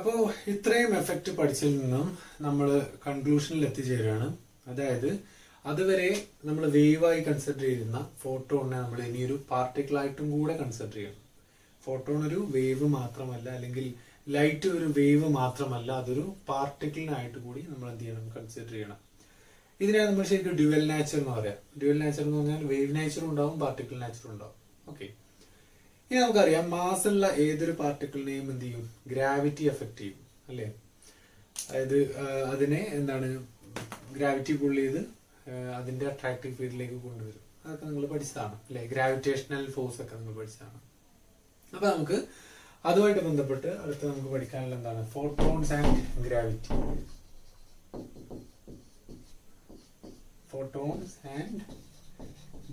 അപ്പോൾ ഇത്രയും എഫക്റ്റ് പഠിച്ചതിൽ നിന്നും നമ്മൾ കൺക്ലൂഷനിൽ എത്തിച്ചേരുകയാണ്. അതായത് അതുവരെ നമ്മൾ വേവായി കൺസിഡർ ചെയ്യുന്ന ഫോട്ടോണിനെ നമ്മൾ ഇനിയൊരു പാർട്ടിക്കിളായിട്ടും കൂടെ കൺസിഡർ ചെയ്യണം. ഫോട്ടോൺ ഒരു വേവ് മാത്രമല്ല, അല്ലെങ്കിൽ ലൈറ്റ് ഒരു വേവ് മാത്രമല്ല, അതൊരു പാർട്ടിക്കിളിനായിട്ട് കൂടി നമ്മൾ എന്ത് ചെയ്യണം, കൺസിഡർ ചെയ്യണം. ഇതിനാണ് നമ്മൾ ശരിക്കും ഡ്യുവൽ നേച്ചർ എന്ന് പറയാം. ഡ്യുവൽ നേച്ചർ എന്ന് പറഞ്ഞാൽ വേവ് നേച്ചറും ഉണ്ടാവും, പാർട്ടിക്കിൾ നേച്ചറും ഉണ്ടാവും. ഓക്കെ, ഇനി നമുക്കറിയാം മാസ് ഉള്ള ഏതൊരു പാർട്ടിക്കിളിനെയും എന്ത് ചെയ്യും, ഗ്രാവിറ്റി എഫക്ട് ചെയ്യും അല്ലേ. അതായത് അതിനെ എന്താണ്, ഗ്രാവിറ്റി പുൾ ചെയ്ത് അതിന്റെ അട്രാക്റ്റീവ് ഫീൽഡിലേക്ക് കൊണ്ടുവരും. അതൊക്കെ നിങ്ങൾ പഠിച്ചതാണ് അല്ലെ, ഗ്രാവിറ്റേഷണൽ ഫോഴ്സ് ഒക്കെ നിങ്ങൾ പഠിച്ചതാണ്. അപ്പൊ നമുക്ക് അതുമായിട്ട് ബന്ധപ്പെട്ട് അടുത്ത് നമുക്ക് പഠിക്കാനുള്ള എന്താണ്, photons and gravity. Photons and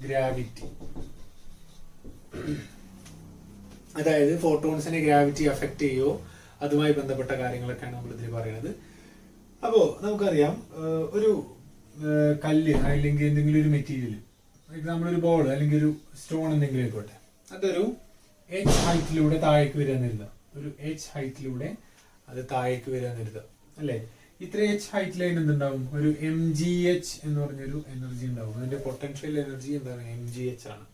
gravity, അതായത് ഫോട്ടോൺസിനെ ഗ്രാവിറ്റി എഫക്ട് ചെയ്യോ അതുമായി ബന്ധപ്പെട്ട കാര്യങ്ങളൊക്കെയാണ് നമ്മൾ ഇതിൽ പറയുന്നത്. അപ്പോ നമുക്കറിയാം ഒരു കല്ല് അല്ലെങ്കിൽ എന്തെങ്കിലും ഒരു മെറ്റീരിയൽ, എക്സാമ്പിൾ ഒരു ബോൾ അല്ലെങ്കിൽ ഒരു സ്റ്റോൺ എന്തെങ്കിലും ആയിക്കോട്ടെ, അതൊരു h ഹൈറ്റിലൂടെ താഴേക്ക് വരാൻ കരുതുക. ഒരു h ഹൈറ്റിലൂടെ അത് താഴേക്ക് വരാൻ കരുതുക അല്ലെ. ഇത്ര h ഹൈറ്റിൽ അതിന് എന്തുണ്ടാവും, ഒരു mgh എന്ന് പറഞ്ഞൊരു എനർജി ഉണ്ടാവും. അതിന്റെ പൊട്ടൻഷ്യൽ എനർജി എന്താണ്, mgh ആണ്.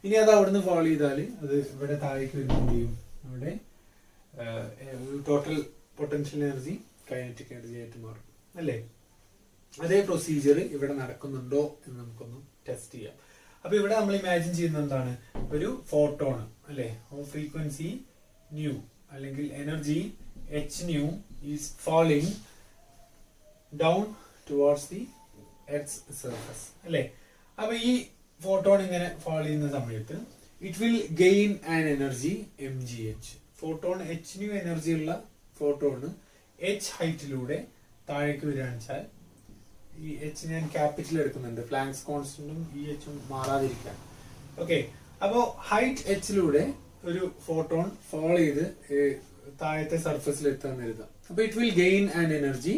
ഇനി അത് അവിടുന്ന് ഫോളോ ചെയ്താൽ അത് ഇവിടെ താഴേക്ക് വരുമ്പോഴും അവിടെ total potential energy kinetic energy ആയിട്ട് മാറും അല്ലേ. അതേ പ്രൊസീജിയർ ഇവിടെ നടക്കുന്നുണ്ടോ എന്ന് നമുക്കൊന്ന് ടെസ്റ്റ് ചെയ്യാം. അപ്പൊ ഇവിടെ നമ്മൾ ഇമാജിൻ ചെയ്യുന്നത് എന്താണ്, ഒരു ഫോട്ടോൺ അല്ലെ, ഫ്രീക്വൻസി ന്യൂ അല്ലെങ്കിൽ energy h new is falling down towards the earth surface അല്ലെ. അപ്പൊ ഈ ഫോട്ടോൺ ഇങ്ങനെ ഫാൾ ചെയ്യുന്ന സമയത്ത് it will gain an energy mgh. Photon h new energy ഉള്ള ഫോട്ടോണ് h ഹൈറ്റിലൂടെ താഴേക്ക് വരികയാണെന്ന് വെച്ചാൽ, ഈ h ഞാൻ ക്യാപിറ്റൽ എടുക്കുന്നുണ്ട്, പ്ലാങ്ക്സ് കോൺസ്റ്റന്റും ഈ h മാറാതിരിക്കാൻ. ഓക്കെ, അപ്പോ ഹൈറ്റ് h-ലൂടെ ഒരു ഫോട്ടോൺ ഫോൾ ചെയ്ത് താഴത്തെ സർഫസിൽ എത്താൻ എഴുതാം. അപ്പൊ it will gain an energy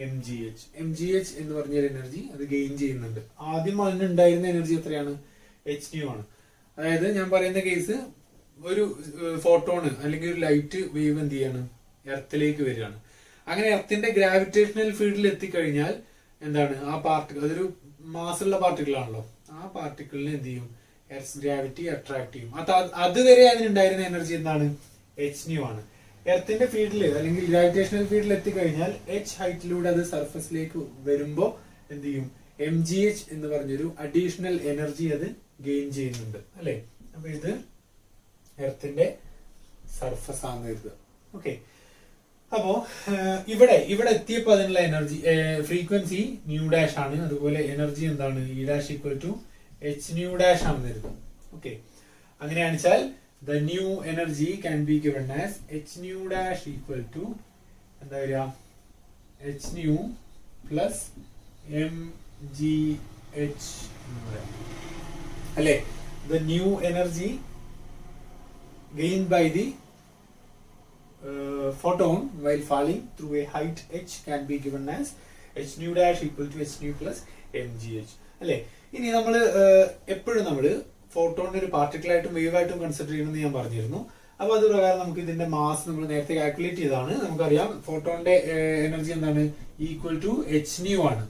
mgh. mgh എന്ന് പറഞ്ഞൊരു എനർജി അത് ഗെയിൻ ചെയ്യുന്നുണ്ട്. ആദ്യം അതിനുണ്ടായിരുന്ന എനർജി എത്രയാണ്, h ന്യൂ ആണ്. അതായത് ഞാൻ പറയുന്ന കേസ് ഒരു ഫോട്ടോണ് അല്ലെങ്കിൽ ഒരു ലൈറ്റ് വേവ് എന്ത് ചെയ്യാണ്, എർത്തിലേക്ക് വരികയാണ്. അങ്ങനെ എർത്തിന്റെ ഗ്രാവിറ്റേഷണൽ ഫീൽഡിൽ എത്തിക്കഴിഞ്ഞാൽ എന്താണ്, ആ പാർട്ടിക്കിൾ, അതൊരു മാസുള്ള പാർട്ടിക്കിൾ ആണല്ലോ, ആ പാർട്ടിക്കിളിനെ എന്ത് ചെയ്യും, എർത്ത് ഗ്രാവിറ്റി അട്രാക്ട് ചെയ്യും. അതുവരെ അതിനുണ്ടായിരുന്ന എനർജി എന്താണ്, h ന്യൂ ആണ്. എർത്തിന്റെ ഫീൽഡിൽ അല്ലെങ്കിൽ ഗ്രാവിറ്റേഷണൽ ഫീൽഡിൽ എത്തിക്കഴിഞ്ഞാൽ h ഹൈറ്റിലൂടെ അത് സർഫസിലേക്ക് വരുമ്പോ എന്ത് ചെയ്യും, mgh എന്ന് പറഞ്ഞൊരു അഡീഷണൽ എനർജി അത് ഗെയിൻ ചെയ്യുന്നുണ്ട് അല്ലെ. അപ്പൊ ഇത് എർത്തിന്റെ സർഫസ് ആണെന്ന് കരുതുക. ഓക്കെ, അപ്പോ ഇവിടെ എത്തിയപ്പോ അതിനുള്ള എനർജി ഫ്രീക്വൻസി ന്യൂ ഡാഷ് ആണ്. അതുപോലെ എനർജി എന്താണ്, e dash equal to h nu dash ആണെന്ന് കരുതുക. ഓക്കെ, അങ്ങനെയാണെന്ന് വെച്ചാൽ the new energy can be given as h nu dash equal to എന്താ വരിക, h nu plus mgh എന്ന് പറയാം അല്ലെ. the new energy gained by the photon while falling through a height h can be given as h nu dash equal to h nu plus mgh അല്ലെ. ഇനി നമ്മൾ എപ്പോഴും നമ്മള് ഫോട്ടോണിനെ ഒരു പാർട്ടിക്കിൾ ആയിട്ടും വേവ് ആയിട്ടും കൺസിഡർ ചെയ്യണമെന്ന് ഞാൻ പറഞ്ഞിരുന്നു. അപ്പൊ അത് പ്രകാരം നമുക്ക് ഇതിന്റെ മാസ് നമ്മൾ നേരത്തെ കാൽക്കുലേറ്റ് ചെയ്താണ്. നമുക്കറിയാം ഫോട്ടോണിന്റെ എനർജി എന്താണ്, ഈക്വൽ ടു h ന്യൂ ആണ്.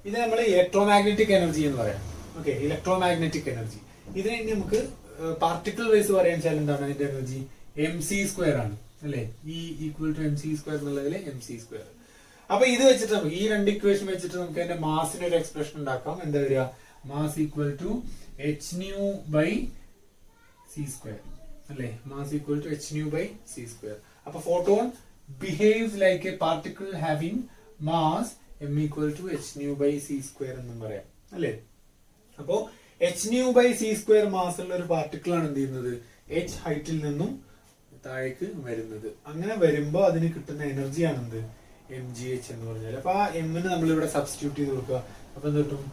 ഇത് നമ്മൾ ഇലക്ട്രോമാഗ്നറ്റിക് എനർജി എന്ന് പറയാം. Okay, electromagnetic energy. ഇതിനെ ഇനി നമുക്ക് പാർട്ടിക്കിൾ വൈസ് പറയാൻ വെച്ചാൽ എന്താണ്, അതിന്റെ എനർജി mc² ആണ് അല്ലെ. E ഈക്വൽ ടു mc² എന്നുള്ളതിൽ mc². അപ്പൊ ഇത് വെച്ചിട്ട് നമുക്ക് ഈ രണ്ട് ഇക്വേഷൻ വെച്ചിട്ട് നമുക്ക് അതിന്റെ മാസിന് ഒരു എക്സ്പ്രഷൻ ഉണ്ടാക്കാം. എന്താ വരിക, mass equal to h nu by c² അല്ലെ. Mass equal to h nu by c². അപ്പൊ photon behaves like a particle having mass m equal to h nu by c² എന്നും പറയാം അല്ലെ. അപ്പോ h nu by c² mass ഉള്ള ഒരു particle ആണ് എന്ത് ചെയ്യുന്നത്, h ഹൈറ്റിൽ നിന്നും താഴേക്ക് വരുന്നത്. അങ്ങനെ വരുമ്പോ അതിന് കിട്ടുന്ന എനർജിയാണ് എന്ത്, mgh എന്ന് പറഞ്ഞാൽ. അപ്പൊ ആ m ന് നമ്മൾ ഇവിടെ സബ്സ്റ്റിറ്റ്യൂട്ട് ചെയ്ത് കൊടുക്കുക. അപ്പൊ എന്ത് കിട്ടും,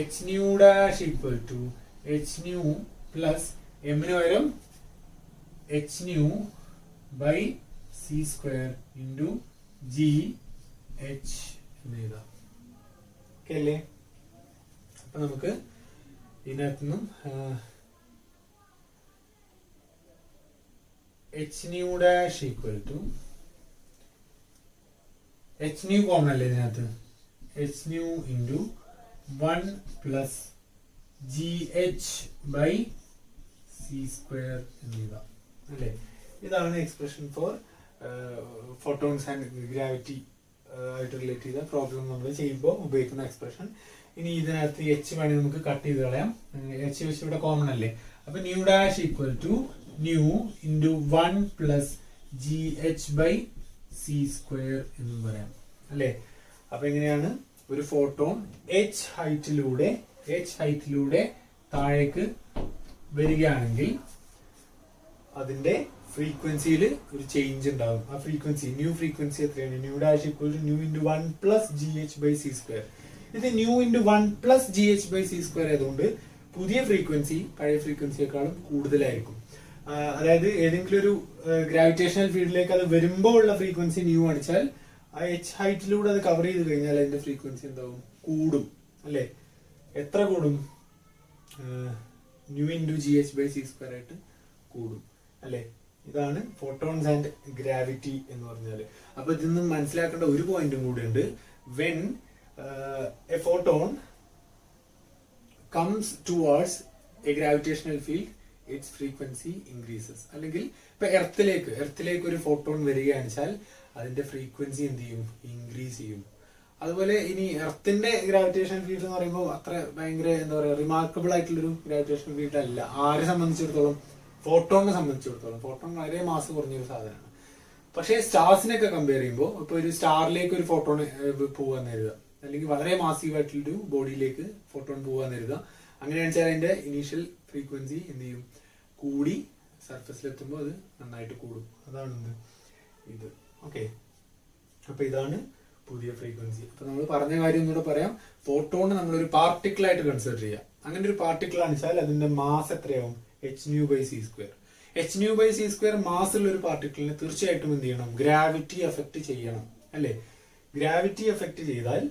h nu dash equal to h nu plus m ന് പകരം h nu by c² into gh എന്ന് എഴുതാം. ഓക്കെ അല്ലേ. അപ്പൊ നമുക്ക് ഇതിനകത്തുനിന്നും h nu dash equal to h nu common അല്ലേ ഇതിനകത്ത്, h nu into 1 plus G H by C square എന്നിവ അല്ലേ. ഇതാണ് expression for photons and gravity ആയിട്ട് റിലേറ്റ് ചെയ്ത പ്രോബ്ലം നമ്മൾ ചെയ്യുമ്പോൾ ഉപയോഗിക്കുന്ന എക്സ്പ്രഷൻ. ഇനി ഇതിനകത്ത് എച്ച് വേണമെങ്കിൽ നമുക്ക് കട്ട് ചെയ്ത് കളയാം. എച്ച് വെച്ച് ഇവിടെ കോമൺ അല്ലേ. അപ്പൊ nu dash equal to nu into 1 plus G H by C square എന്നും പറയാം അല്ലേ. അപ്പൊ എങ്ങനെയാണ് ഒരു ഫോട്ടോൺ എച്ച് ഹൈറ്റിലൂടെ താഴേക്ക് വരികയാണെങ്കിൽ അതിന്റെ ഫ്രീക്വൻസിയിൽ ഒരു ചേഞ്ച് ഉണ്ടാകും. ആ ഫ്രീക്വൻസി ന്യൂ ഫ്രീക്വൻസി എത്രയാണ്? Nu dash equal to nu into 1 plus G H by C square. ഇത് nu into 1 plus G H by C square ആയതുകൊണ്ട് പുതിയ ഫ്രീക്വൻസി പഴയ ഫ്രീക്വൻസിയെക്കാളും കൂടുതലായിരിക്കും. അതായത് ഏതെങ്കിലും ഒരു ഗ്രാവിറ്റേഷണൽ ഫീൽഡിലേക്ക് അത് വരുമ്പോൾ ഉള്ള ഫ്രീക്വൻസി ന്യൂ അടിച്ചാൽ ആ എച്ച് ഹൈറ്റിലൂടെ അത് കവർ ചെയ്ത് കഴിഞ്ഞാൽ അതിന്റെ ഫ്രീക്വൻസി എന്താവും? കൂടും അല്ലെ. എത്ര കൂടും? Nu into G H by C square ആയിട്ട് കൂടും അല്ലെ. ഇതാണ് ഫോട്ടോൺസ് ആൻഡ് ഗ്രാവിറ്റി എന്ന് പറഞ്ഞാൽ. അപ്പൊ ഇതിൽ നിന്ന് മനസ്സിലാക്കേണ്ട ഒരു പോയിന്റും കൂടി ഉണ്ട്. When A photon comes towards a gravitational field, its frequency increases. അല്ലെങ്കിൽ ഇപ്പൊ എർത്തിലേക്ക് ഒരു ഫോട്ടോൺ വരികയാണെന്ന് വെച്ചാൽ അതിന്റെ ഫ്രീക്വൻസി എന്ത് ചെയ്യും? ഇൻക്രീസ് ചെയ്യും. അതുപോലെ ഇനി എർത്തിന്റെ ഗ്രാവിറ്റേഷണൽ ഫീൽഡ് എന്ന് പറയുമ്പോൾ അത്ര ഭയങ്കര എന്താ പറയുക റിമാർക്കബിൾ ആയിട്ടുള്ളൊരു ഗ്രാവിറ്റേഷണൽ ഫീൽഡ് അല്ല. ആരെ സംബന്ധിച്ചിടത്തോളം? ഫോട്ടോണിനെ സംബന്ധിച്ചിടത്തോളം. ഫോട്ടോൺ വളരെ മാസ് കുറഞ്ഞൊരു സാധനമാണ്. പക്ഷേ സ്റ്റാർസിനെയൊക്കെ കമ്പയർ ചെയ്യുമ്പോൾ ഇപ്പൊ ഒരു സ്റ്റാറിലേക്ക് ഒരു ഫോട്ടോൺ പോകാൻ കരുതുക, അല്ലെങ്കിൽ വളരെ മാസീവ് ആയിട്ടുള്ളൊരു ബോഡിയിലേക്ക് ഫോട്ടോൺ പോകാൻ കരുതുക. അങ്ങനെയാണെന്ന് വെച്ചാൽ അതിന്റെ ഇനീഷ്യൽ ഫ്രീക്വൻസി എന്ത് ചെയ്യും? കൂടി സർഫസിലെത്തുമ്പോൾ അത് നന്നായിട്ട് കൂടും. അതാണ് ഇത്. ഓക്കെ, അപ്പൊ ഇതാണ് പുതിയ ഫ്രീക്വൻസി. അപ്പൊ നമ്മൾ പറഞ്ഞ കാര്യം ഒന്നുകൂടെ പറയാം. ഫോട്ടോൺ നമ്മളൊരു പാർട്ടിക്കിൾ ആയിട്ട് കൺസിഡർ ചെയ്യാം. അങ്ങനെ ഒരു പാർട്ടിക്കിൾ ആണെന്ന് വെച്ചാൽ അതിന്റെ മാസ് എത്രയാവും? H nu by C square. H nu by C square mass ഉള്ള ഒരു പാർട്ടിക്കിളിനെ തീർച്ചയായിട്ടും എന്ത് ചെയ്യണം? ഗ്രാവിറ്റി എഫക്ട് ചെയ്യണം അല്ലെ. ഗ്രാവിറ്റി എഫക്ട് ചെയ്താൽ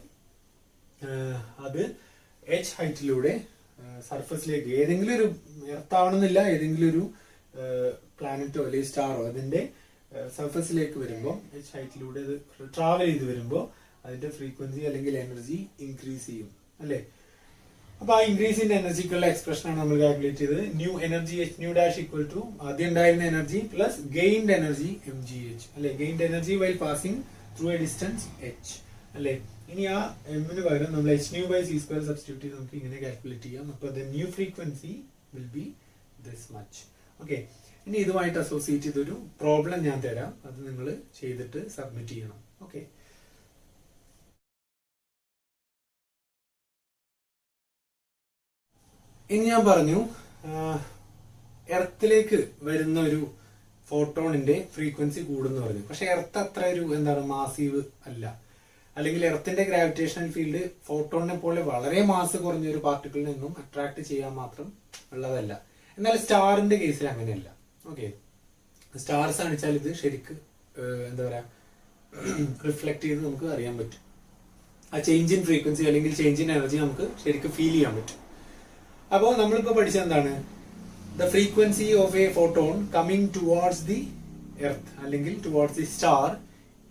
അത് എച്ച് ഹൈറ്റിലൂടെ സർഫസിലേക്ക് ഏതെങ്കിലും ഒരു എർത്താവണമെന്നില്ല, ഏതെങ്കിലും ഒരു പ്ലാനറ്റോ അല്ലെങ്കിൽ സ്റ്റാറോ അതിന്റെ സർഫസിലേക്ക് വരുമ്പോൾ എച്ച് ഹൈറ്റിലൂടെ അത് ട്രാവൽ ചെയ്ത് വരുമ്പോൾ അതിന്റെ ഫ്രീക്വൻസി അല്ലെങ്കിൽ എനർജി ഇൻക്രീസ് ചെയ്യും അല്ലെ. അപ്പൊ ആ ഇൻക്രീസ് ഇൻ എനർജിക്കുള്ള എക്സ്പ്രഷൻ ആണ് നമ്മൾ കാൽക്കുലേറ്റ് ചെയ്തത്. New energy H nu dash equal to ആദ്യം ഉണ്ടായിരുന്ന energy plus gained energy M G H അല്ലെ. Gained energy while passing through a distance H അല്ലെ. ഇനി ആ എമ്മിന് പകരം നമ്മൾ H nu by C square substitute ചെയ്ത് നമുക്ക് ഇങ്ങനെ കാൽക്കുലേറ്റ് ചെയ്യാം. അപ്പൊ the new frequency will be this much. Okay, ഇനി ഇതുമായിട്ട് അസോസിയേറ്റ് ചെയ്തൊരു പ്രോബ്ലം ഞാൻ തരാം. അത് നിങ്ങൾ ചെയ്തിട്ട് സബ്മിറ്റ് ചെയ്യണം. ഓക്കെ, ഇനി ഞാൻ പറഞ്ഞു എർത്തിലേക്ക് വരുന്ന ഒരു ഫോട്ടോണിന്റെ ഫ്രീക്വൻസി കൂടുന്നു പറഞ്ഞു. പക്ഷെ എർത്ത് അത്ര ഒരു എന്താണ് മാസീവ് അല്ല, അല്ലെങ്കിൽ എർത്തിന്റെ ഗ്രാവിറ്റേഷണൽ ഫീൽഡ് ഫോട്ടോണിനെ പോലെ വളരെ മാസ് കുറഞ്ഞ ഒരു പാർട്ടിക്കിളിൽ നിന്നും അട്രാക്ട് ചെയ്യാൻ മാത്രം ഉള്ളതല്ല. എന്നാൽ സ്റ്റാറിന്റെ കേസിൽ അങ്ങനെയല്ല. ഓക്കെ, സ്റ്റാർസ് ആണിച്ചാൽ ഇത് ശരിക്ക് എന്താ പറയാ റിഫ്ലക്ട് ചെയ്ത് നമുക്ക് അറിയാൻ പറ്റും. ആ ചേഞ്ച് ഇൻ ഫ്രീക്വൻസി അല്ലെങ്കിൽ ചേഞ്ച് ഇൻ എനർജി നമുക്ക് ശരിക്കും ഫീൽ ചെയ്യാൻ പറ്റും. അപ്പോൾ നമ്മളിപ്പോ പഠിച്ചത് എന്താണ്? The frequency of A photon coming towards the earth അല്ലെങ്കിൽ ടുവാർഡ്സ് ദി സ്റ്റാർ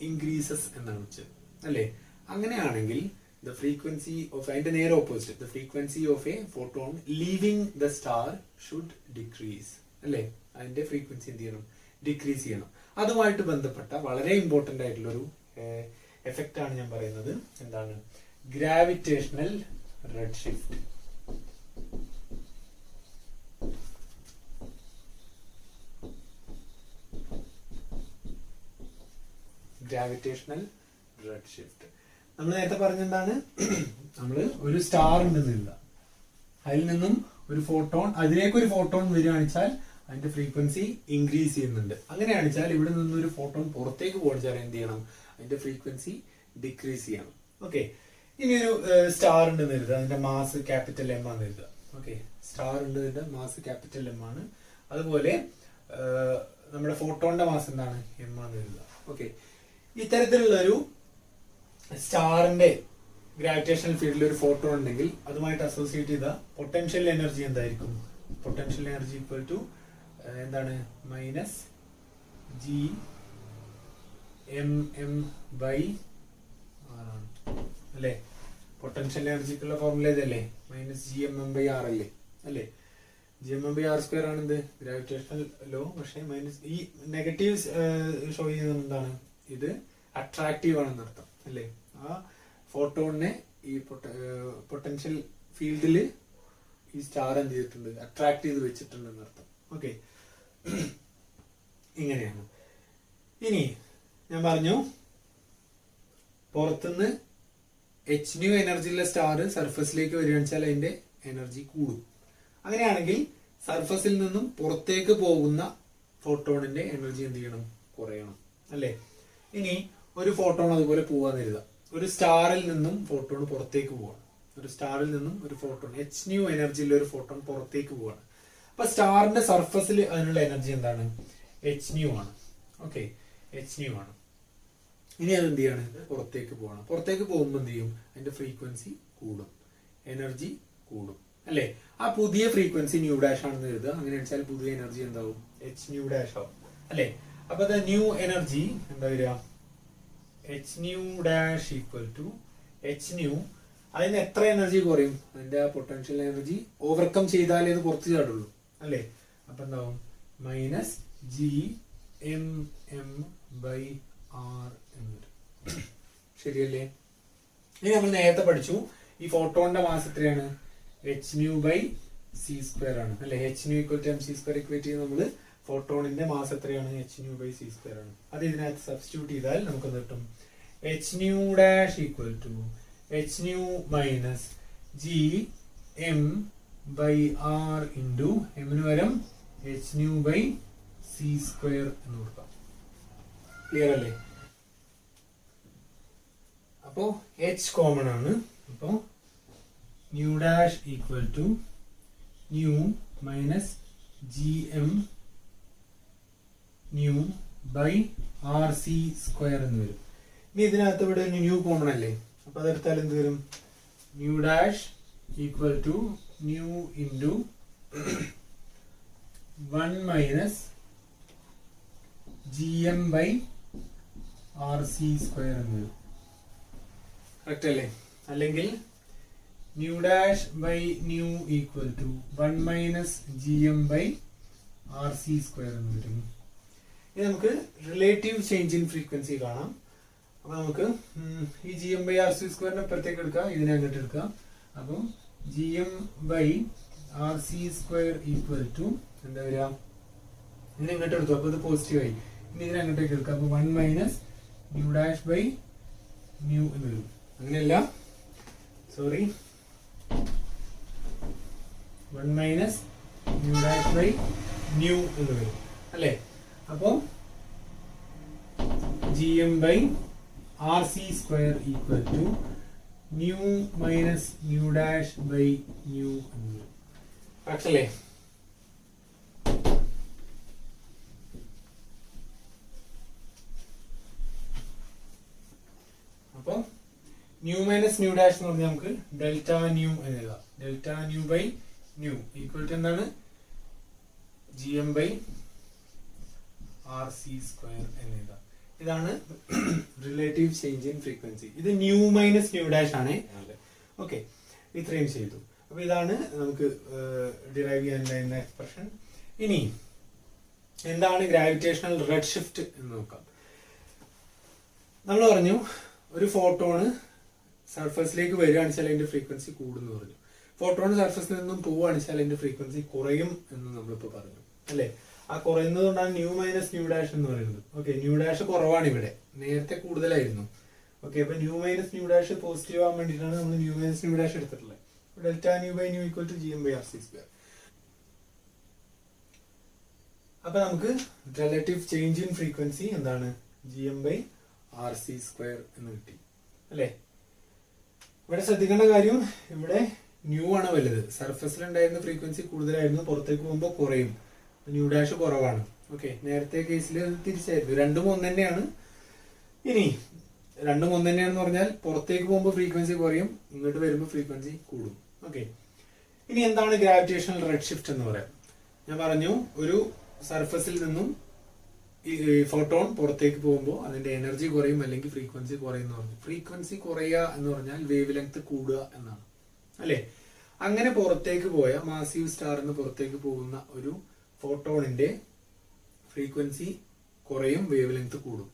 ഇൻക്രീസസ് എന്നാണ് വെച്ചത് അല്ലേ. അങ്ങനെയാണെങ്കിൽ ദ ഫ്രീക്വൻസി ഓഫ് അതിന്റെ നേരെ opposite, the frequency of A photon leaving the star should decrease അല്ലേ. അതിന്റെ ഫ്രീക്വൻസി എന്ത് ചെയ്യണം? ഡിക്രീസ് ചെയ്യണം. അതുമായിട്ട് ബന്ധപ്പെട്ട വളരെ ഇമ്പോർട്ടന്റ് ആയിട്ടുള്ള ഒരു എഫക്റ്റ് ആണ് ഞാൻ പറയുന്നത്. എന്താണ്? Gravitational red shift. Gravitational red shift നമ്മൾ നേരത്തെ പറഞ്ഞെന്താണ്? നമ്മള് ഒരു സ്റ്റാർ ഉണ്ടെന്നില്ല, അതിൽ നിന്നും ഒരു ഫോട്ടോൺ, അതിലേക്ക് ഒരു ഫോട്ടോൺ വരികയാണെച്ചാൽ അതിന്റെ ഫ്രീക്വൻസി ഇൻക്രീസ് ചെയ്യുന്നുണ്ട്. അങ്ങനെയാണെച്ചാൽ ഇവിടെ നിന്ന് ഒരു ഫോട്ടോൺ പുറത്തേക്ക് പോകാൻ എന്ത് ചെയ്യണം? അതിന്റെ ഫ്രീക്വൻസി ഡിക്രീസ് ചെയ്യണം. ഓക്കെ, ഇനി ഒരു സ്റ്റാർ ഉണ്ടെന്ന് കരുതുക, അതിന്റെ മാസ് ക്യാപിറ്റൽ എം ആണെന്ന് കരുതുക. ഓക്കെ, സ്റ്റാർ ഉണ്ട്, ഇതിന്റെ മാസ് ക്യാപിറ്റൽ എം ആണ്. അതുപോലെ നമ്മുടെ ഫോട്ടോണിന്റെ മാസ് എന്താണ്? എം ആണെന്ന് കരുതുക. ഓക്കെ, ഇത്തരത്തിലുള്ള ഒരു സ്റ്റാറിന്റെ ഗ്രാവിറ്റേഷണൽ ഫീൽഡിൽ ഒരു ഫോട്ടോൺ ഉണ്ടെങ്കിൽ അതുമായിട്ട് അസോസിയേറ്റ് ചെയ്ത പൊട്ടൻഷ്യൽ എനർജി എന്തായിരിക്കും? പൊട്ടൻഷ്യൽ എനർജി ഈക്വൽ ടു എന്താണ്? Minus G M M by അല്ലേ? പൊട്ടൻഷ്യൽ എനർജിക്കുള്ള ഫോർമുല ഇതല്ലേ, -GMM/r അല്ലേ? അല്ലേ? GMM/r² ആണ് എന്ത്, ഗ്രാവിറ്റേഷണൽ ലോ. പക്ഷെ മൈനസ് ഈ നെഗറ്റീവ് ഷോ ചെയ്യുന്നത് എന്താണ്, ഇത് അട്രാക്റ്റീവ് ആണെന്ന് അർത്ഥം അല്ലേ? ആ ഫോട്ടോണിനെ ഈ പൊട്ടൻഷ്യൽ ഫീൽഡില് ഈ സ്റ്റാർ എന്ത് ചെയ്തിട്ടുണ്ട്, അട്രാക്ട് ചെയ്ത് വെച്ചിട്ടുണ്ടെന്ന് അർത്ഥം. ഓക്കെ, ഇങ്ങനെയാണ്. ഇനി ഞാൻ പറഞ്ഞു പുറത്തുനിന്ന് hν എനർജിയുള്ള സ്റ്റാർ സർഫസിലേക്ക് വരികയാണെന്ന് വെച്ചാൽ അതിന്റെ എനർജി കൂടും. അങ്ങനെയാണെങ്കിൽ സർഫസിൽ നിന്നും പുറത്തേക്ക് പോകുന്ന ഫോട്ടോണിന്റെ എനർജി എന്ത് ചെയ്യണം, കുറയണം അല്ലേ? ഇനി ഒരു ഫോട്ടോൺ അതുപോലെ പോവാന്ന് കരുതാം. ഒരു സ്റ്റാറിൽ നിന്നും ഫോട്ടോൺ പുറത്തേക്ക് പോവാണ്. ഒരു സ്റ്റാറിൽ നിന്നും ഒരു ഫോട്ടോൺ hν എനർജിയുള്ള ഒരു ഫോട്ടോൺ പുറത്തേക്ക് പോവാണ്. അപ്പൊ സ്റ്റാറിന്റെ സർഫസിൽ അതിനുള്ള എനർജി എന്താണ്, hν ആണ്. ഓക്കെ, hν ആണ്. ഇനി അത് എന്ത് ചെയ്യാണ്, പുറത്തേക്ക് പോകണം. പുറത്തേക്ക് പോകുമ്പോൾ എന്ത് ചെയ്യും, അതിന്റെ ഫ്രീക്വൻസി കൂടും, എനർജി കൂടും അല്ലെ? ആ പുതിയ ഫ്രീക്വൻസി ന്യൂ ഡാഷ് ആണെന്ന് കരുതുക. അങ്ങനെ വെച്ചാൽ പുതിയ എനർജി എന്താവും, hν ഡാഷ് ആവും അല്ലെ? അപ്പൊ ന്യൂ എനർജി എന്താ വരിക, hν dash equal to hν. അതിന് എത്ര എനർജി കുറയും, അതിന്റെ ആ പൊട്ടൻഷ്യൽ എനർജി ഓവർകം ചെയ്താലേ ഇത് പുറത്ത് ചാടുള്ളൂ അല്ലെ? അപ്പൊ എന്താവും, -GMM/r എന്ന് വരും. ശരിയല്ലേ? ഇനി നമ്മൾ നേരത്തെ പഠിച്ചു ഈ ഫോട്ടോണിന്റെ മാസ് എത്രയാണ്, hν/c² ആണ് അല്ലെ? hν = mc² ഇക്വേറ്റ് ചെയ്ത് നമ്മള് ഫോട്ടോണിന്റെ മാസ് എത്രയാണ്, hν/c² ആണ്. അത് ഇതിനകത്ത് സബ്സ്റ്റിറ്റ്യൂട്ട് ചെയ്താൽ നമുക്ക് കിട്ടും hν dash equal to hν minus GM/r into എമ്മിന് പകരം hν/c² എന്ന് കൊടുക്കാം. ക്ലിയർ അല്ലേ? അപ്പോ h കോമൺ ആണ്. അപ്പോ nu dash equal to nu minus GM/r/c² എന്ന് വരും. ഇനി ഇതിനകത്ത് ഇവിടെ ന്യൂ കോമൺ അല്ലേ, അപ്പൊ അതെടുത്താൽ എന്ത് വരും, nu dash equal to nu into 1 minus GM/r/c² എന്ന് വരും. കറക്റ്റ് അല്ലേ? അല്ലെങ്കിൽ nu dash by nu equal to 1 minus GM/r/c² എന്ന് വരും. ഇനി നമുക്ക് റിലേറ്റീവ് ചേഞ്ച് ഇൻ ഫ്രീക്വൻസി കാണാം. അപ്പൊ നമുക്ക് ഈ GM/r/c² ഇപ്പുറത്തേക്ക് എടുക്കാം, ഇതിനെ അങ്ങോട്ട് എടുക്കാം. അപ്പം GM/r/c² ഈക്വൽ ടു എന്താ വരിക, ഇതിനെ ഇങ്ങോട്ട് എടുത്തു, അപ്പൊ ഇത് പോസിറ്റീവ് ആയി. ഇനി ഇതിനെ അങ്ങോട്ടേക്ക് എടുക്കാം. അപ്പൊ 1 minus nu dash by nu എന്ന് വരും. അങ്ങനെയല്ല, sorry, 1 minus nu dash by nu എന്ന് വരും അല്ലേ? അപ്പൊ GM/r/c² equal to nu minus nu dash by nu എന്ന് വരും. കറക്റ്റ് അല്ലേ? അപ്പൊ ന്യൂ മൈനസ് ന്യൂ ഡാഷ് എന്ന് പറഞ്ഞാൽ നമുക്ക് ഡെൽറ്റ ന്യൂ എന്ന് എഴുതാം. Delta nu by nu equal to എന്താണ്, GM/r/c² എന്ന് എഴുതാം. ഇതാണ് റിലേറ്റീവ് ചേഞ്ച് ഇൻ ഫ്രീക്വൻസി. ഇത് ന്യൂ മൈനസ് ന്യൂ ഡാഷ് ആണ്. ഓക്കെ, ഇത്രയും ചെയ്തു. അപ്പൊ ഇതാണ് നമുക്ക് ഡിറൈവ് ചെയ്യാനുള്ള എക്സ്പ്രഷൻ. ഇനി എന്താണ് ഗ്രാവിറ്റേഷണൽ റെഡ് ഷിഫ്റ്റ് എന്ന് നോക്കാം. നമ്മൾ പറഞ്ഞു ഒരു ഫോട്ടോണ് സർഫസിലേക്ക് വരികയാണെന്ന് വെച്ചാൽ അതിന്റെ ഫ്രീക്വൻസി കൂടുന്നു പറഞ്ഞു. ഫോട്ടോൺ സർഫസിൽ നിന്നും പോവുകയാണെന്ന് വെച്ചാൽ അതിന്റെ ഫ്രീക്വൻസി കുറയും എന്ന് നമ്മളിപ്പോ പറഞ്ഞു അല്ലെ? ആ കുറയുന്നത് കൊണ്ടാണ് ന്യൂ മൈനസ് ന്യൂ ഡാഷ് എന്ന് പറയുന്നത്. ഓക്കെ, ന്യൂ ഡാഷ് കുറവാണ് ഇവിടെ, നേരത്തെ കൂടുതലായിരുന്നു. ഓക്കെ, അപ്പൊ nu minus nu dash positive ആവാൻ വേണ്ടിയിട്ടാണ് നമ്മൾ ന്യൂ മൈനസ് ന്യൂ ഡാഷ് എടുത്തിട്ടുള്ളത്. Delta nu by nu equal to GM/r/c². അപ്പൊ നമുക്ക് റിലേറ്റീവ് ചേഞ്ച് ഇൻ ഫ്രീക്വൻസി എന്താണ്, GM/r/c² എന്ന് കിട്ടി അല്ലെ? ഇവിടെ ശ്രദ്ധിക്കേണ്ട കാര്യം, ഇവിടെ ന്യൂ ആണ് വലുത്. സർഫസിൽ ഉണ്ടായിരുന്ന ഫ്രീക്വൻസി കൂടുതലായിരുന്നു, പുറത്തേക്ക് പോകുമ്പോൾ കുറയും. ന്യൂ ഡാഷ് കുറവാണ്. ഓക്കെ, നേരത്തെ കേസിൽ തിരിച്ചായിരുന്നു. രണ്ടും ഒന്ന് തന്നെയാണ്. ഇനി രണ്ടും ഒന്ന് തന്നെയാണെന്ന് പറഞ്ഞാൽ പുറത്തേക്ക് പോകുമ്പോൾ ഫ്രീക്വൻസി കുറയും, ഇങ്ങോട്ട് വരുമ്പോൾ ഫ്രീക്വൻസി കൂടും. ഓക്കെ, ഇനി എന്താണ് ഗ്രാവിറ്റേഷണൽ റെഡ് ഷിഫ്റ്റ് എന്ന് പറയാം. ഞാൻ പറഞ്ഞു ഒരു സർഫസിൽ നിന്നും ഈ ഫോട്ടോൺ പുറത്തേക്ക് പോകുമ്പോൾ അതിന്റെ എനർജി കുറയും അല്ലെങ്കിൽ ഫ്രീക്വൻസി കുറയും എന്ന് പറഞ്ഞു. ഫ്രീക്വൻസി കുറയുക എന്ന് പറഞ്ഞാൽ വേവ് ലെങ്ത് കൂടുക എന്നാണ്, അല്ലെ? അങ്ങനെ പുറത്തേക്ക് പോയ മാസീവ് സ്റ്റാറിന് പുറത്തേക്ക് പോകുന്ന ഒരു ഫോട്ടോണിന്റെ ഫ്രീക്വൻസി കുറയും, വേവ് ലെങ്ത് കൂടും.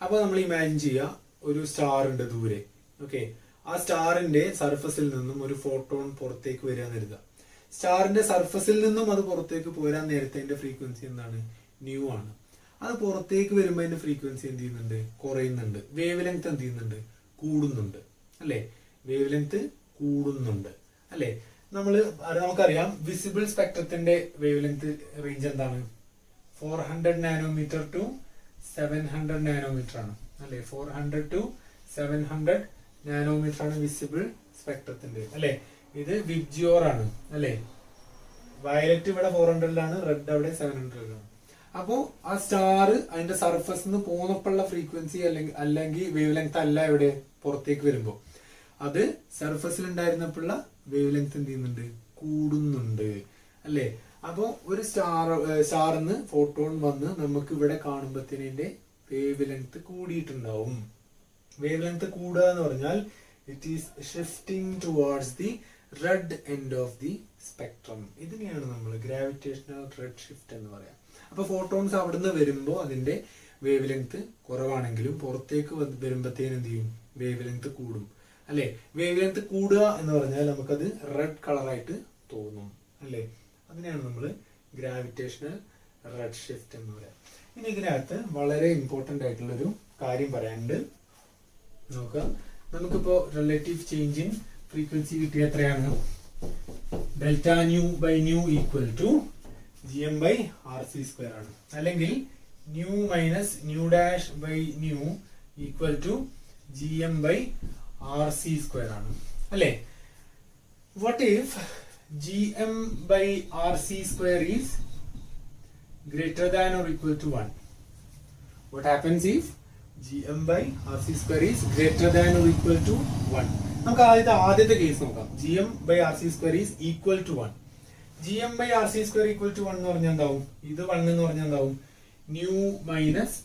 അപ്പൊ നമ്മൾ ഇമാജിൻ ചെയ്യുക, ഒരു സ്റ്റാർ ഉണ്ട് ദൂരെ. ഓക്കെ, ആ സ്റ്റാറിന്റെ സർഫസിൽ നിന്നും ഒരു ഫോട്ടോൺ പുറത്തേക്ക് വരാൻ കരുതുക. സ്റ്റാറിന്റെ സർഫസിൽ നിന്നും അത് പുറത്തേക്ക് പോരാൻ നേരത്തെ അതിന്റെ ഫ്രീക്വൻസി എന്താണ്? ന്യൂ ആണ്. അത് പുറത്തേക്ക് വരുമ്പോൾ അതിന്റെ ഫ്രീക്വൻസി എന്ത് ചെയ്യുന്നുണ്ട്? കുറയുന്നുണ്ട്. വേവ് ലെങ്ത് എന്ത് ചെയ്യുന്നുണ്ട്? കൂടുന്നുണ്ട്, അല്ലെ? വേവ് ലെങ്ത് കൂടുന്നുണ്ട്, അല്ലെ? നമുക്കറിയാം വിസിബിൾ സ്പെക്ട്രത്തിന്റെ വേവ് ലെങ്ത് റേഞ്ച് എന്താണ്? 400 നാനോമീറ്റർ ടു 700 നാനോമീറ്റർ ആണ്, അല്ലെ? 400 ടു 700 നാനോമീറ്റർ ആണ് വിസിബിൾ സ്പെക്ട്രത്തിന്റെ, അല്ലെ? ഇത് വിബ്ജിയോർ ആണ്, അല്ലെ? വയലറ്റ് ഇവിടെ 400 റെഡ് അവിടെ 700 അപ്പോ ആ സ്റ്റാർ അതിന്റെ സർഫസ് നിന്ന് പോന്നപ്പോഴുള്ള ഫ്രീക്വൻസി അല്ലെങ്കിൽ വേവ് ലെങ്ത് അല്ല ഇവിടെ പുറത്തേക്ക് വരുമ്പോ. അത് സർഫസിൽ ഉണ്ടായിരുന്നപ്പോഴുള്ള വേവ് ലെങ്ത് എന്ത് ചെയ്യുന്നുണ്ട്? കൂടുന്നുണ്ട്, അല്ലെ? അപ്പോ ഒരു സ്റ്റാറിന്ന് ഫോട്ടോൺ വന്ന് നമുക്ക് ഇവിടെ കാണുമ്പോഴത്തേനെ വേവ് ലെങ്ത് കൂടിയിട്ടുണ്ടാവും. വേവ് ലെങ്ത് കൂടുക എന്ന് പറഞ്ഞാൽ it is shifting towards the red end of the spectrum. ഇതിനെയാണ് നമ്മൾ ഗ്രാവിറ്റേഷണൽ റെഡ് ഷിഫ്റ്റ് എന്ന് പറയാം. അപ്പൊ ഫോട്ടോൺസ് അവിടുന്ന് വരുമ്പോൾ അതിന്റെ വേവ് ലെങ്ത് കുറവാണെങ്കിലും പുറത്തേക്ക് വരുമ്പോഴത്തേനും എന്ത് ചെയ്യും? വേവ് ലെങ്ത് കൂടും, അല്ലെ? വേവ് ലെങ്ത് കൂടുക എന്ന് പറഞ്ഞാൽ നമുക്കത് റെഡ് കളറായിട്ട് തോന്നും, അല്ലെ? അതിനെയാണ് നമ്മൾ ഗ്രാവിറ്റേഷണൽ റെഡ് ഷിഫ്റ്റ് എന്ന് പറയാം. ഇനി ഇതിനകത്ത് വളരെ ഇമ്പോർട്ടന്റ് ആയിട്ടുള്ള ഒരു കാര്യം പറയാനുണ്ട്. നോക്കാം, നമുക്കിപ്പോ റിലേറ്റീവ് ചേഞ്ച് ഇൻ ഫ്രീക്വൻസി കിട്ടിയ എത്രയാണ്? Delta nu by nu equal to gm by R C square ആണ്. അല്ലെങ്കിൽ nu minus nu dash by nu equal to gm by R C square ആണ്, അല്ലെ? What if gm by rc square is greater than or equal to 1? What happens if gm by rc square is greater than or equal to 1? നമുക്ക് ആദ്യത്തെ case നോക്കാം. gm by rc square is equal to 1. gm by rc square equal to 1 എന്ന് പറഞ്ഞാൽ എന്താവും? ഇത് 1 എന്ന് പറഞ്ഞാൽ എന്താവും? Nu minus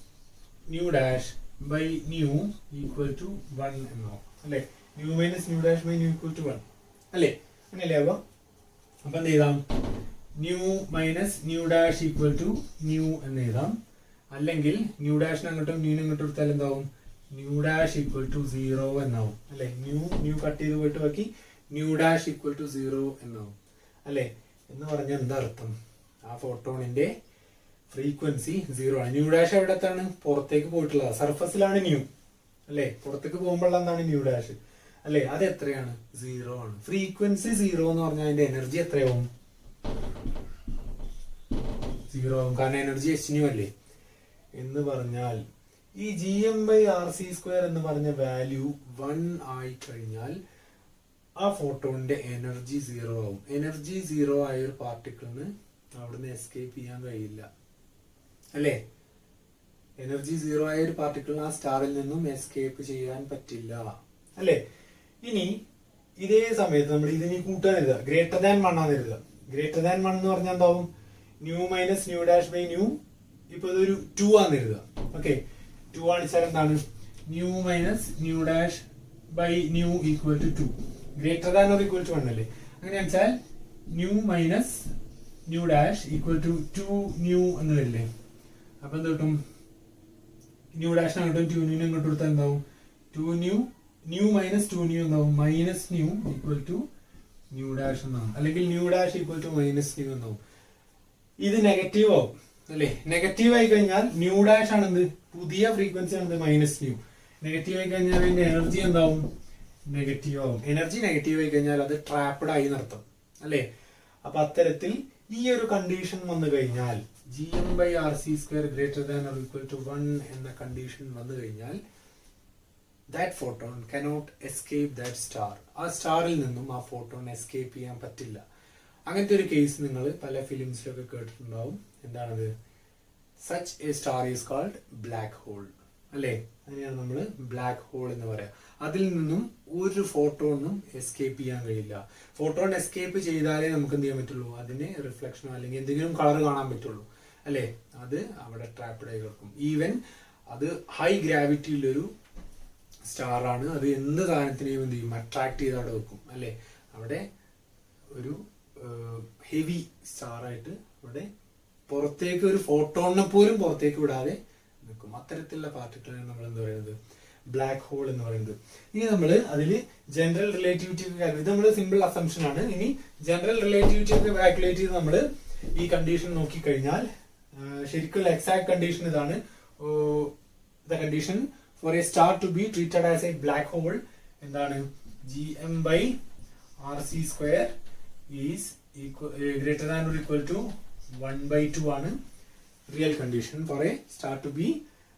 nu dash by nu equal to 1 എന്നാവും, അല്ലെ? Nu minus nu dash by nu equal to 1, അല്ലെ? അങ്ങനെയല്ലേ ആവാം? അപ്പൊ എന്ത് എഴുതാം? Nu minus nu dash equal to nu എന്ന് എഴുതാം. അല്ലെങ്കിൽ ന്യൂ ഡാഷിന് അങ്ങോട്ടും ന്യൂന് അങ്ങോട്ടും എടുത്താൽ എന്താവും? ന്യൂ ഡാഷ് ഈക്വൽ ടു 0 എന്നാവും, അല്ലെ? ന്യൂ കട്ട് ചെയ്ത് പോയിട്ട് ബാക്കി ന്യൂ ഡാഷ് ഈക്വൽ ടു 0 എന്നാവും, അല്ലെ? എന്ന് പറഞ്ഞാൽ എന്താ അർത്ഥം? ആ ഫോട്ടോണിന്റെ ഫ്രീക്വൻസി 0 ആണ്. ന്യൂ ഡാഷ് എവിടത്താണ്? പുറത്തേക്ക് പോയിട്ടുള്ളത്, സർഫസിലാണ് ന്യൂ, അല്ലെ? പുറത്തേക്ക് പോകുമ്പോഴുള്ള എന്താണ് ന്യൂ ഡാഷ്, അല്ലെ? അത് എത്രയാണ്? 0 ആണ്. ഫ്രീക്വൻസി 0 എന്ന് പറഞ്ഞാൽ അതിന്റെ എനർജി എത്രയാവും? 0 ആവും, കാരണം എനർജി h അല്ലേ? എന്ന് പറഞ്ഞാൽ ഈ gm by R C square എന്ന് പറഞ്ഞ വാല്യൂ 1 ആയി കഴിഞ്ഞാൽ ആ ഫോട്ടോണിന്റെ എനർജി 0 ആവും. എനർജി 0 ആയ ഒരു പാർട്ടിക്കിളിന് അവിടുന്ന് എസ്കേപ്പ് ചെയ്യാൻ കഴിയില്ല, അല്ലെ? എനർജി 0 ആയ ഒരു പാർട്ടിക്കിളിന് ആ സ്റ്റാറിൽ നിന്നും എസ്കേപ്പ് ചെയ്യാൻ പറ്റില്ല, അല്ലെ? ഇനി ഇതേ സമയത്ത് നമ്മൾ ഇതിനെ കൂട്ടാൻ എഴുതുക, ഗ്രേറ്റർ ദാൻ 1 ആണ് എഴുതുക. ഗ്രേറ്റർ ദാൻ 1 എന്ന് പറഞ്ഞാൽ എന്താവും? Nu minus nu dash by nu. ഇപ്പൊ ഇതൊരു 2 ആണ് എഴുതുക. ഓക്കെ, 2 ആണിച്ചാൽ എന്താണ്? Nu minus nu dash by nu equal to 2. Greater than or equal to 1 അല്ലേ? അങ്ങനെ വെച്ചാൽ nu minus nu dash equal to 2 nu എന്ന് വരില്ലേ? അപ്പൊ എന്ത് കിട്ടും? ന്യൂ ഡാഷിന് അങ്ങോട്ടും 2 ന്യൂന് അങ്ങോട്ട് കൊടുത്താൽ എന്താവും? 2 ന്യൂ. ന്യൂ മൈനസ് 2 ന്യൂ എന്താവും? Minus nu equal to nu dash എന്നാവും, അല്ലെങ്കിൽ nu dash equal to minus nu എന്നാവും. ഇത് നെഗറ്റീവ് ആവും, അല്ലെ? നെഗറ്റീവ് ആയി കഴിഞ്ഞാൽ ന്യൂ ഡാഷ് ആണെന്ത്? പുതിയ ഫ്രീക്വൻസി ആണെന്ത്? Minus nu. നെഗറ്റീവ് ആയി കഴിഞ്ഞാൽ അതിന്റെ എനർജി എന്താവും? നെഗറ്റീവ് ആവും. എനർജി നെഗറ്റീവ് ആയി കഴിഞ്ഞാൽ അത് ട്രാപ്ഡ് ആയി നടത്തും, അല്ലെ? അപ്പൊ അത്തരത്തിൽ ഈ ഒരു കണ്ടീഷൻ വന്നു കഴിഞ്ഞാൽ gm by rc square greater than or equal to 1 എന്ന കണ്ടീഷൻ വന്നു കഴിഞ്ഞാൽ that photon cannot escape that star. ആ സ്റ്റാറിൽ നിന്നും ആ ഫോട്ടോൺ എസ്കേപ്പ് ചെയ്യാൻ പറ്റില്ല. അങ്ങനത്തെ ഒരു കേസ് നിങ്ങൾ പല ഫിലിംസിലൊക്കെ കേട്ടിട്ടുണ്ടാവും. എന്താണത്? such a star is called black hole, അല്ലെ? അതിനെയാണ് നമ്മൾ ബ്ലാക്ക് ഹോൾ എന്ന് പറയാം. അതിൽ നിന്നും ഒരു ഫോട്ടോണും എസ്കേപ്പ് ചെയ്യാൻ കഴിയില്ല. ഫോട്ടോൺ എസ്കേപ്പ് ചെയ്താലേ നമുക്ക് എന്ത് ചെയ്യാൻ പറ്റുള്ളൂ? അതിന് റിഫ്ലക്ഷനോ അല്ലെങ്കിൽ എന്തെങ്കിലും കളർ കാണാൻ പറ്റുള്ളൂ, അല്ലെ, അത് അവിടെ ട്രാപ്ഡ് ആയി കിടക്കും. ഈവൻ അത് ഹൈ ഗ്രാവിറ്റി ഉള്ളൊരു സ്റ്റാർ ആണ്, അത് എന്ത് സാധനത്തിനെയും എന്ത് ചെയ്യും, അട്രാക്ട് ചെയ്ത് അവിടെ വെക്കും അല്ലെ. അവിടെ ഒരു ഹെവി സ്റ്റാർ ആയിട്ട് അവിടെ പുറത്തേക്ക് ഒരു ഫോട്ടോണിനെ പോലും പുറത്തേക്ക് വിടാതെ നിൽക്കും. അത്തരത്തിലുള്ള പാർട്ടിക്കിളാണ് നമ്മൾ എന്ത് പറയുന്നത്, ബ്ലാക്ക് ഹോൾ എന്ന് പറയുന്നത്. ഇനി നമ്മൾ അതിൽ ജനറൽ റിലേറ്റിവിറ്റി ഒക്കെ, ഇത് നമ്മൾ സിമ്പിൾ അസംഷൻ ആണ്. ഇനി ജനറൽ റിലേറ്റിവിറ്റി ഒക്കെ കാൽക്കുലേറ്റ് ചെയ്ത് നമ്മൾ ഈ കണ്ടീഷൻ നോക്കിക്കഴിഞ്ഞാൽ ശരിക്കുള്ള എക്സാക്ട് കണ്ടീഷൻ ഇതാണ്. The condition for a star to be treated as a black hole എന്താണ്, Gm/RC² is greater than or equal to 1/2 ആണ് real condition for a star to be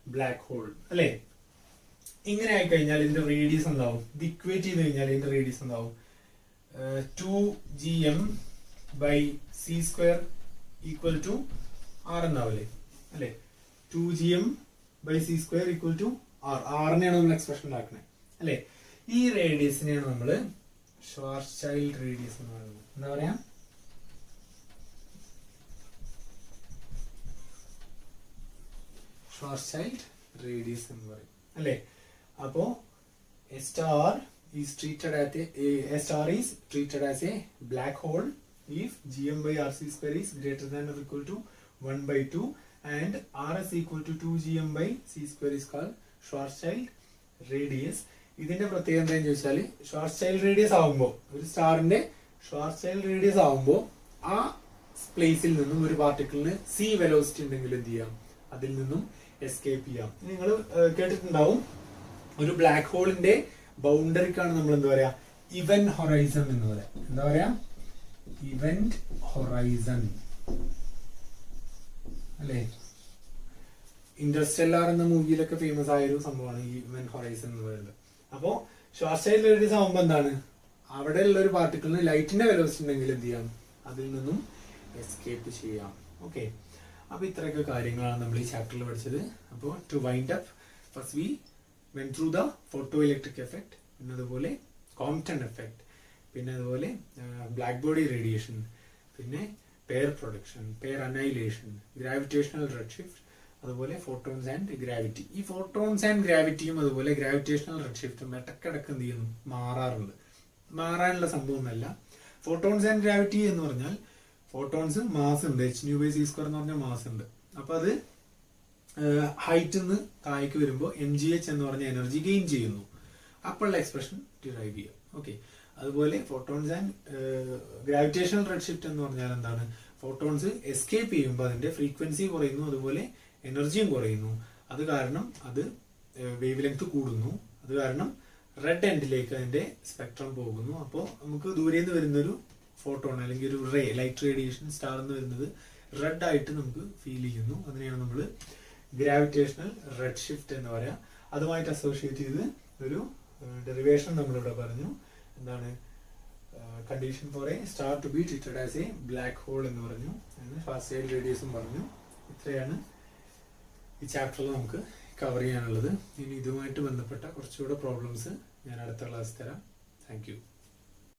black hole അല്ലെ. ഇങ്ങനെ ആയിക്കഴിഞ്ഞാൽ ഇതിന്റെ radius എന്താവും, ഇത് equate ചെയ്ത് കഴിഞ്ഞാൽ ഇതിന്റെ റേഡിയസ് എന്താവും, 2Gm/c² ഈക്വൽ ടു R എന്നാവില്ലേ അല്ലെ. 2Gm/c² equal to R. ആറിനെയാണ് നമ്മൾ എക്സ്പ്രഷൻ ഉണ്ടാക്കുന്നത് അല്ലെ. ഈ റേഡിയസിനെയാണ് നമ്മൾ ഷ്വാർസ്ചൈൽഡ് റേഡിയസ് എന്ന് പറയുന്നത്. എന്താ പറയാ, ഷ്വാർസ്ചൈൽഡ് റേഡിയസ് എന്ന് പറയും അല്ലെ. അപ്പോ a star is treated as a black hole if Gm/RC² is greater than or equal to 1/2 and R is equal to 2Gm/c² is called Schwarzschild radius. ഇതിന്റെ പ്രത്യേകത എന്താണെന്ന് ചോദിച്ചാൽ, ഷ്വാർസ്ചൈൽഡ് റേഡിയസ് ആവുമ്പോൾ, ഒരു സ്റ്റാറിന്റെ ഷ്വാർസ്ചൈൽഡ് റേഡിയസ് ആവുമ്പോൾ ആ പ്ലേസിൽ നിന്നും ഒരു പാർട്ടിക്കിളിന് c വെലോസിറ്റി ഉണ്ടെങ്കിൽ എന്ത് ചെയ്യാം, അതിൽ നിന്നും എസ്കേപ്പ് ചെയ്യാം. നിങ്ങൾ കേട്ടിട്ടുണ്ടാവും, ഒരു ബ്ലാക്ക് ഹോളിന്റെ ബൗണ്ടറിക്കാണ് നമ്മൾ എന്താ പറയാ, ഇവന്റ് ഹൊറൈസൺ എന്ന് പറയാം. എന്താ പറയാ, ഇവന്റ് ഹൊറൈസൺ അല്ലെ. ഇന്റർസ്റ്റെല്ലാർ എന്ന മൂവിയിലൊക്കെ ഫേമസ് ആയ ഒരു സംഭവമാണ് ഈ ഇവന്റ് ഹൊറൈസൺ എന്ന് പറയുന്നത്. അപ്പോ ഷ്വാർസ്ചൈൽഡ് റേഡിയസ് ആവുമ്പോൾ എന്താണ്, അവിടെ ഉള്ള ഒരു പാർട്ടിക്കിളിന് ലൈറ്റിന്റെ വെലോസിറ്റി ഉണ്ടെങ്കിൽ എന്ത് ചെയ്യാം, അതിൽ നിന്നും എസ്കേപ്പ് ചെയ്യാം. ഓക്കെ, അപ്പൊ ഇത്രയൊക്കെ കാര്യങ്ങളാണ് നമ്മൾ ഈ ചാപ്റ്ററിൽ പഠിച്ചത്. അപ്പോൾ to wind up, first we went through the photoelectric effect, പിന്നെ അതുപോലെ കോംപ്റ്റൺ എഫക്ട്, പിന്നെ അതുപോലെ ബ്ലാക്ക് ബോഡി റേഡിയേഷൻ, പിന്നെ pair production, pair annihilation, gravitational red shift, അതുപോലെ ഫോട്ടോൺസ് ആൻഡ് ഗ്രാവിറ്റി. ഈ ഫോട്ടോൺസ് ആൻഡ് ഗ്രാവിറ്റിയും അതുപോലെ ഗ്രാവിറ്റേഷണൽ റെഡ് ഷിഫ്റ്റും ഇടക്കിടക്ക് എന്ത് ചെയ്യുന്നു, മാറാറുണ്ട്. മാറാനുള്ള സംഭവമൊന്നുമല്ല. ഫോട്ടോൺസ് ആൻഡ് ഗ്രാവിറ്റി എന്ന് പറഞ്ഞാൽ, ഫോട്ടോൺസ് മാസ് ഉണ്ട്, hν/c² എന്ന് പറഞ്ഞാൽ മാസ് ഉണ്ട്. അപ്പൊ അത് ഹൈറ്റിൽ നിന്ന് താഴേക്ക് വരുമ്പോൾ mgh എന്ന് പറഞ്ഞ എനർജി ഗെയിൻ ചെയ്യുന്നു. അപ്പോഴുള്ള എക്സ്പ്രഷൻ ഡിറൈവ് ചെയ്യാം. ഓക്കെ, അതുപോലെ photons and gravitational red shift എന്ന് പറഞ്ഞാൽ എന്താണ്, ഫോട്ടോൺസ് എസ്കേപ്പ് ചെയ്യുമ്പോൾ അതിന്റെ ഫ്രീക്വൻസി കുറയുന്നു, അതുപോലെ എനർജിയും കുറയുന്നു. അത് കാരണം അത് വേവ് ലെങ്ത് കൂടുന്നു. അത് കാരണം റെഡ് എൻഡിലേക്ക് അതിന്റെ സ്പെക്ട്രം പോകുന്നു. അപ്പോൾ നമുക്ക് ദൂരെ നിന്ന് വരുന്നൊരു ഫോട്ടോൺ അല്ലെങ്കിൽ ഒരു റേ, ലൈറ്റ് റേഡിയേഷൻ സ്റ്റാർ എന്ന് വരുന്നത് റെഡ് ആയിട്ട് നമുക്ക് ഫീൽ ചെയ്യുന്നു. അതിനെയാണ് നമ്മൾ ഗ്രാവിറ്റേഷണൽ റെഡ് ഷിഫ്റ്റ് എന്ന് പറയാം. അതുമായിട്ട് അസോസിയേറ്റ് ചെയ്ത് ഒരു ഡെറിവേഷൻ നമ്മളിവിടെ പറഞ്ഞു. എന്താണ്, condition for a star to be treated as a black whole എന്ന് പറഞ്ഞു. ഷ്വാർസ്ചൈൽഡ് റേഡിയസും പറഞ്ഞു. ഇത്രയാണ് ഈ ചാപ്റ്ററിൽ നമുക്ക് കവർ ചെയ്യാനുള്ളത്. ഇനി ഇതുമായിട്ട് ബന്ധപ്പെട്ട കുറച്ചുകൂടെ പ്രോബ്ലംസ് ഞാൻ അടുത്ത ക്ലാസ് തരാം. Thank you.